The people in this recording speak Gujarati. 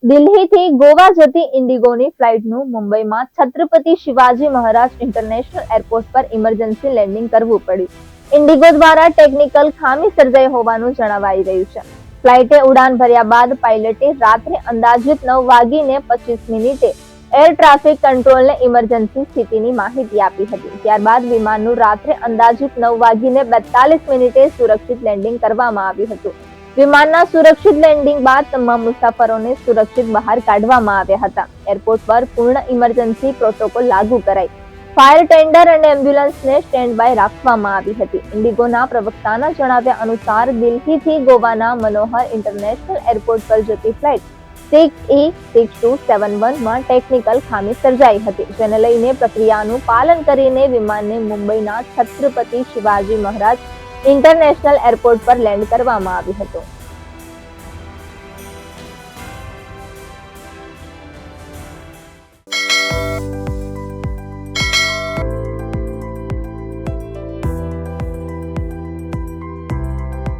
દિલ્હીથી ગોવા જતી ઇન્ડિગોની ફ્લાઇટનું મુંબઈમાં છત્રપતિ શિવાજી મહારાજ ઇન્ટરનેશનલ એરપોર્ટ પર ઇમરજન્સી લેન્ડિંગ કરવું પડ્યું। ઇન્ડિગો દ્વારા ટેકનિકલ ખામી સર્જાઈ હોવાનું જણાવાઈ રહ્યું છે। ફ્લાઇટે ઉડાન ભર્યા બાદ પાયલટે રાત્રે અંદાજિત 9:25 એર ટ્રાફિક કંટ્રોલને ઇમરજન્સી સ્થિતિની માહિતી આપી હતી। ત્યારબાદ વિમાનનું રાત્રે અંદાજિત 9:42 સુરક્ષિત લેન્ડિંગ કરવામાં આવ્યું હતું। વિમાનના સુરક્ષિત લેન્ડિંગ બાદ તમામ મુસાફરોને સુરક્ષિત બહાર કાઢવામાં આવ્યા હતા। એરપોર્ટ પર પૂર્ણ ઇમરજન્સી પ્રોટોકોલ લાગુ કરાઈ ફાયર ટેન્ડર અને એમ્બ્યુલન્સને સ્ટેન્ડ બાય રાખવામાં આવી હતી। ઇન્ડિગોના પ્રવક્તાના જણાવ્યા અનુસાર દિલ્હીથી ગોવાના મનોહર ઇન્ટરનેશનલ એરપોર્ટ પર જતી ફ્લાઇટ 6E6271 માં ટેકનિકલ ખામી સર્જાઈ હતી, જેને લઈને પ્રક્રિયાનું પાલન કરીને વિમાનને મુંબઈના છત્રપતિ શિવાજી મહારાજ ઇન્ટરનેશનલ એરપોર્ટ પર લેન્ડ કરવામાં આવ્યું હતું।